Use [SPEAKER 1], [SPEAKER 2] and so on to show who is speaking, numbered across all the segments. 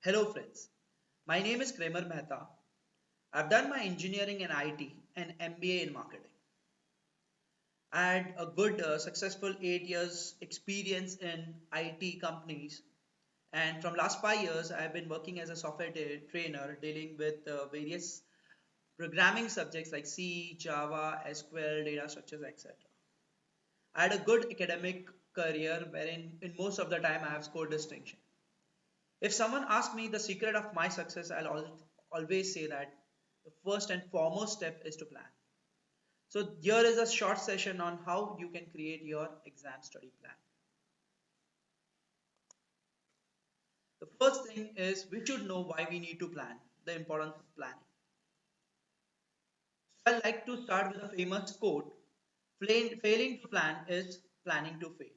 [SPEAKER 1] Hello friends, my name is Kramer Mehta. I've done my engineering in IT and MBA in marketing. I had a good successful 8 years experience in IT companies, and from last 5 years I've been working as a software trainer dealing with various programming subjects like C, Java, SQL, data structures, etc. I had a good academic career wherein in most of the time I have scored distinction. If someone asks me the secret of my success, always say that the first and foremost step is to plan. So here is a short session on how you can create your exam study plan. The first thing is we should know why we need to plan, the importance of planning. So I like to start with a famous quote, failing to plan is planning to fail.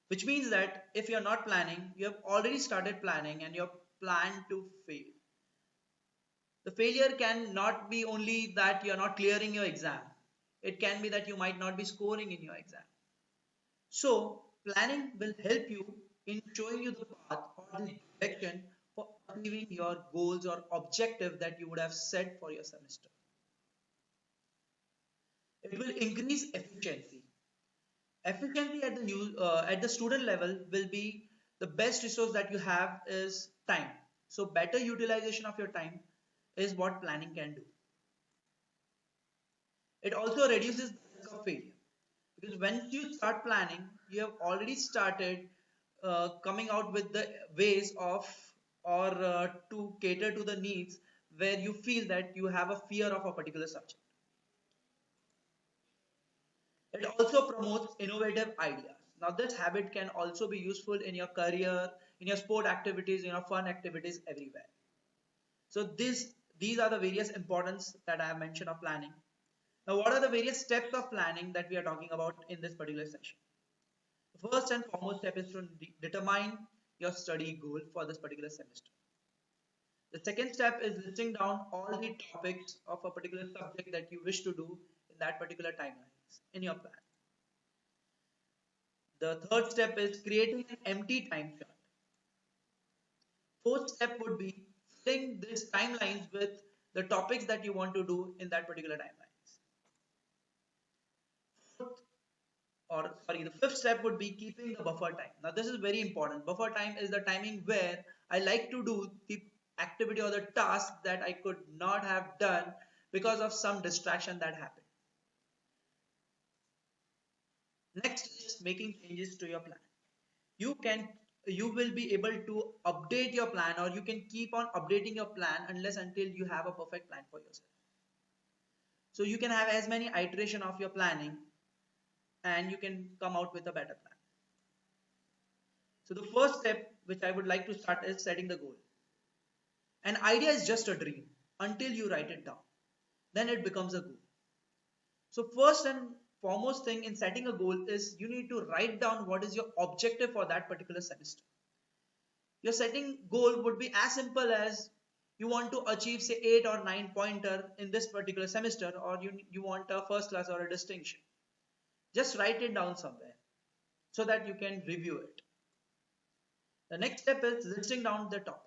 [SPEAKER 1] Which means that if you're not planning, you have already started planning and you're planned to fail. The failure can not be only that you're not clearing your exam. It can be that you might not be scoring in your exam. So planning will help you in showing you the path or the direction for achieving your goals or objective that you would have set for your semester. It will increase efficiency. Efficiency at the student level will be the best resource that you have is time. So better utilization of your time is what planning can do. It also reduces the risk of failure because when you start planning, you have already started coming out with the ways of or to cater to the needs where you feel that you have a fear of a particular subject. It also promotes innovative ideas. Now, this habit can also be useful in your career, in your sport activities, in your fun activities, everywhere. So, these are the various importance that I have mentioned of planning. Now, what are the various steps of planning that we are talking about in this particular session? The first and foremost step is to determine your study goal for this particular semester. The second step is listing down all the topics of a particular subject that you wish to do in that particular timelines in your plan. The third step is creating an empty time chart. Fourth step would be filling these timelines with the topics that you want to do in that particular timelines. Fourth, or sorry, the fifth step would be keeping the buffer time. Now this is very important. Buffer time is the timing where I like to do the activity or the task that I could not have done because of some distraction that happened. Next is making changes to your plan. You can you will be able to update your plan or you can keep on updating your plan unless until you have a perfect plan for yourself. So you can have as many iteration of your planning and you can come out with a better plan. So the first step which I would like to start is setting the goal. An idea is just a dream until you write it down. Then it becomes a goal. So first and foremost thing in setting a goal is you need to write down what is your objective for that particular semester. Your setting goal would be as simple as you want to achieve say 8 or 9 pointer in this particular semester or you want a first class or a distinction. Just write it down somewhere so that you can review it. The next step is listing down the topics.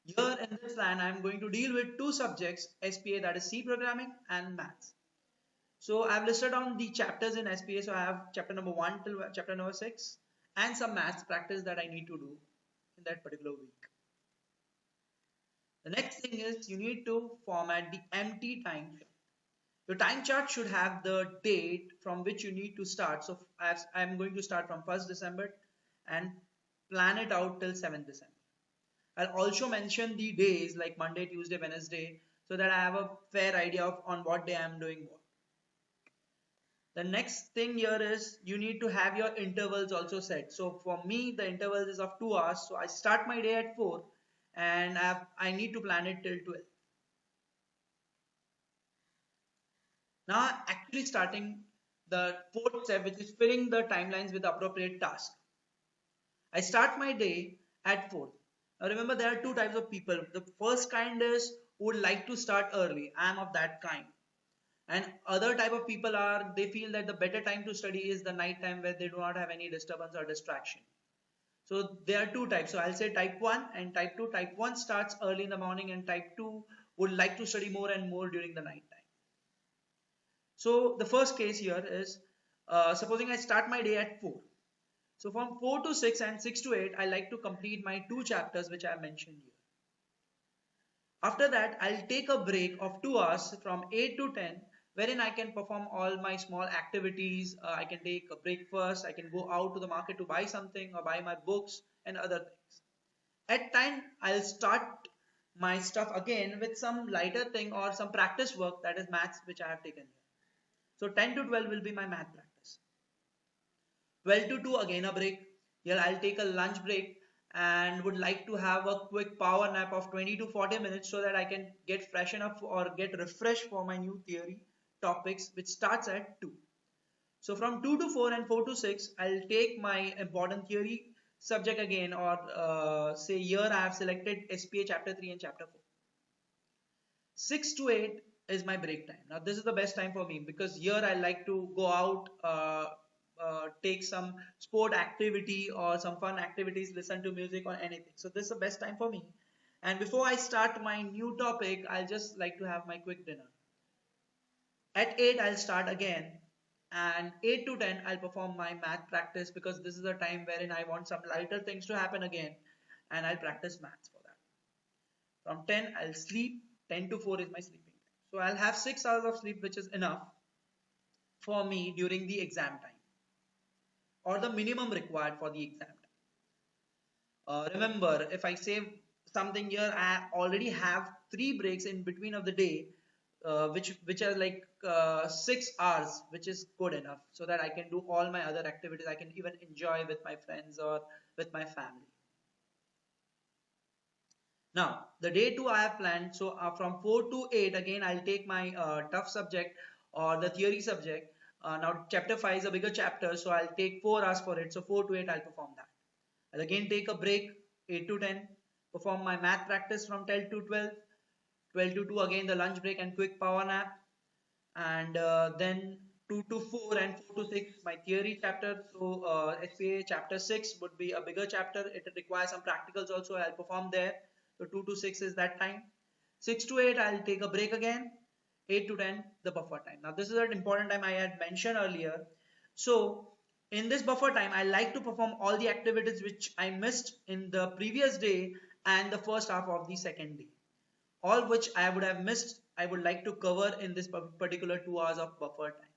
[SPEAKER 1] Here in this plan I am going to deal with two subjects SPA, that is C programming, and maths. So I have listed down the chapters in SPA. So I have chapter number 1 till chapter number 6 and some maths practice that I need to do in that particular week. The next thing is you need to format the empty time chart. Your time chart should have the date from which you need to start. So as I'm going to start from 1st December and plan it out till 7th December. I'll also mention the days like Monday, Tuesday, Wednesday so that I have a fair idea of on what day I'm doing what. The next thing here is you need to have your intervals also set. So for me, the intervals is of 2 hours. So I start my day at 4 and I need to plan it till 12. Now actually starting the fourth step, which is filling the timelines with the appropriate task. I start my day at 4. Now remember there are two types of people. The first kind is who would like to start early. I am of that kind. And other type of people are they feel that the better time to study is the night time where they do not have any disturbance or distraction. So there are two types. So I'll say type 1 and type 2. Type 1 starts early in the morning and type 2 would like to study more and more during the night time. So the first case here is supposing I start my day at 4. So from 4 to 6 and 6 to 8, I like to complete my two chapters which I have mentioned here. After that, I'll take a break of 2 hours from 8 to 10 wherein I can perform all my small activities. I can take a breakfast, I can go out to the market to buy something or buy my books and other things. At 10, I'll start my stuff again with some lighter thing or some practice work, that is maths, which I have taken here. So 10 to 12 will be my math practice. 12 to 2 again a break. Here I'll take a lunch break and would like to have a quick power nap of 20 to 40 minutes so that I can get freshen up or get refreshed for my new theory topics, which starts at 2. So from 2 to 4 and 4 to 6, I'll take my important theory subject again, or say here I have selected SPA chapter 3 and chapter 4. 6 to 8 is my break time. Now this is the best time for me because here I like to go out, take some sport activity or some fun activities, listen to music or anything. So this is the best time for me. And before I start my new topic, I'll just like to have my quick dinner. At 8, I'll start again, and 8 to 10, I'll perform my math practice because this is a time wherein I want some lighter things to happen again, and I'll practice maths for that. From 10, I'll sleep. 10 to 4 is my sleeping time. So I'll have 6 hours of sleep, which is enough for me during the exam time, or the minimum required for the exam time. Remember, if I say something here, I already have 3 breaks in between of the day, which are like 6 hours, which is good enough so that I can do all my other activities. I can even enjoy with my friends or with my family. Now, the day 2 I have planned. So from 4 to 8, again I'll take my tough subject or the theory subject. Now chapter 5 is a bigger chapter, so I'll take 4 hours for it. So 4 to 8 I'll perform that. I'll again take a break, 8 to 10, perform my math practice from 10 to 12, 12 to 2 again the lunch break and quick power nap, and then 2 to 4 and 4 to 6 my theory chapter. So SPA chapter 6 would be a bigger chapter. It requires some practicals also. I'll perform there. So 2 to 6 is that time. 6 to 8 I'll take a break again. 8 to 10 the buffer time. Now this is an important time I had mentioned earlier. So in this buffer time, I like to perform all the activities which I missed in the previous day and the first half of the second day. All which I would have missed, I would like to cover in this particular 2 hours of buffer time.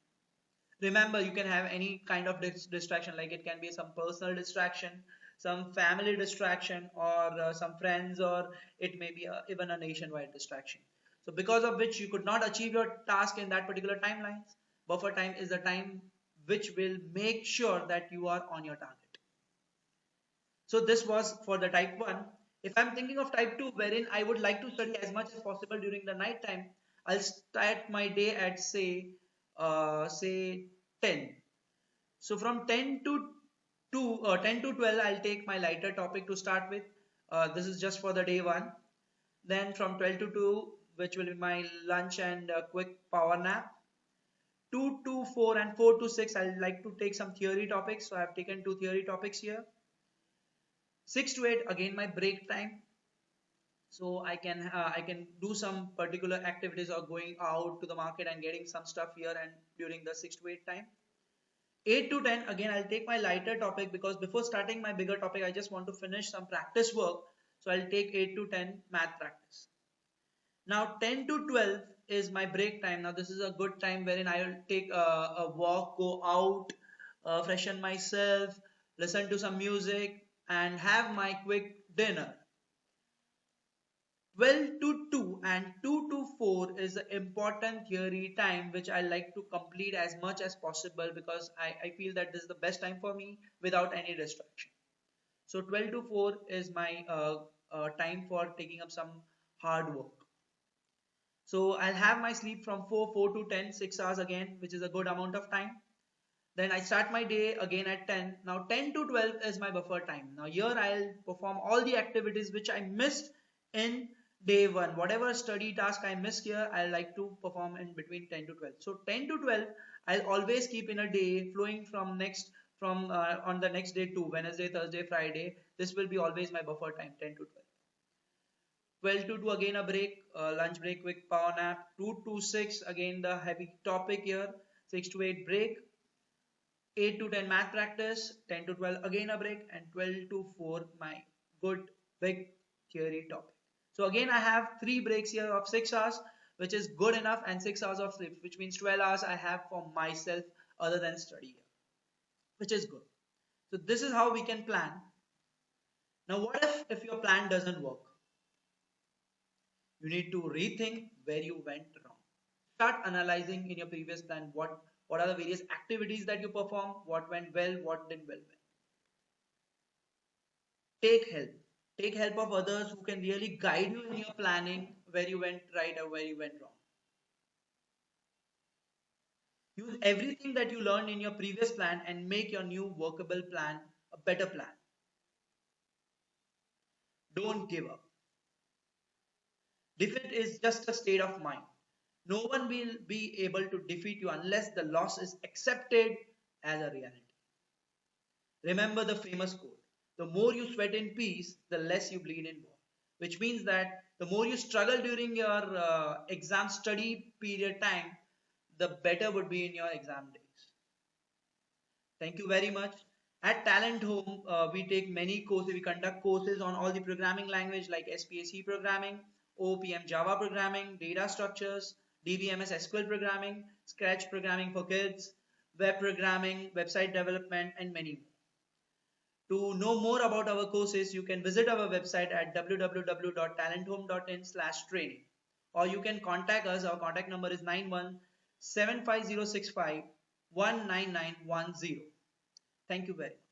[SPEAKER 1] Remember, you can have any kind of distraction, like it can be some personal distraction, some family distraction, or some friends, or it may be even a nationwide distraction. So because of which you could not achieve your task in that particular timelines, buffer time is the time which will make sure that you are on your target. So this was for the type 1. If I'm thinking of type 2, wherein I would like to study as much as possible during the night time, I'll start my day at say 10. So from 10 to 10 to 12, I'll take my lighter topic to start with. This is just for the day 1. Then from 12 to 2, which will be my lunch and quick power nap. 2 to 4 and 4 to 6, I'd like to take some theory topics. So I've taken 2 theory topics here. 6 to 8, again my break time. So I can do some particular activities or going out to the market and getting some stuff here and during the 6 to 8 time. 8 to 10, again I'll take my lighter topic because before starting my bigger topic I just want to finish some practice work. So I'll take 8 to 10 math practice. Now 10 to 12 is my break time. Now this is a good time wherein I will take a walk, go out, freshen myself, listen to some music and have my quick dinner. 12 to 2 and 2 to 4 is the important theory time which I like to complete as much as possible because I feel that this is the best time for me without any distraction. So 12 to 4 is my time for taking up some hard work. So I'll have my sleep from 4 to 10, 6 hours again, which is a good amount of time. Then I start my day again at 10. Now 10 to 12 is my buffer time. Now here I'll perform all the activities which I missed in day 1. Whatever study task I missed here, I like to perform in between 10 to 12. So 10 to 12, I'll always keep in a day flowing from on the next day to Wednesday, Thursday, Friday. This will be always my buffer time, 10 to 12. 12 to 2 again a break, lunch break, quick power nap. 2 to 6 again the heavy topic here. 6 to 8 break. 8 to 10 math practice. 10 to 12 again a break, and 12 to 4 my good big theory topic. So again I have 3 breaks here of 6 hours, which is good enough, and 6 hours of sleep, which means 12 hours I have for myself other than study here, which is good. So this is how we can plan. Now what if your plan doesn't work? You need to rethink where you went wrong. Start analyzing in your previous plan what are the various activities that you performed, what went well, what didn't well. Take help. Take help of others who can really guide you in your planning, where you went right or where you went wrong. Use everything that you learned in your previous plan and make your new workable plan a better plan. Don't give up. Defeat is just a state of mind. No one will be able to defeat you unless the loss is accepted as a reality. Remember the famous quote: the more you sweat in peace, the less you bleed in war. Which means that the more you struggle during your exam study period time, the better would be in your exam days. Thank you very much. At Talent Home, we take many courses. We conduct courses on all the programming language like SPAC programming, OPM Java programming, data structures, DBMS SQL programming, Scratch programming for kids, web programming, website development, and many more. To know more about our courses, you can visit our website at www.talenthome.in/training, or you can contact us. Our contact number is 917506519910. Thank you very much.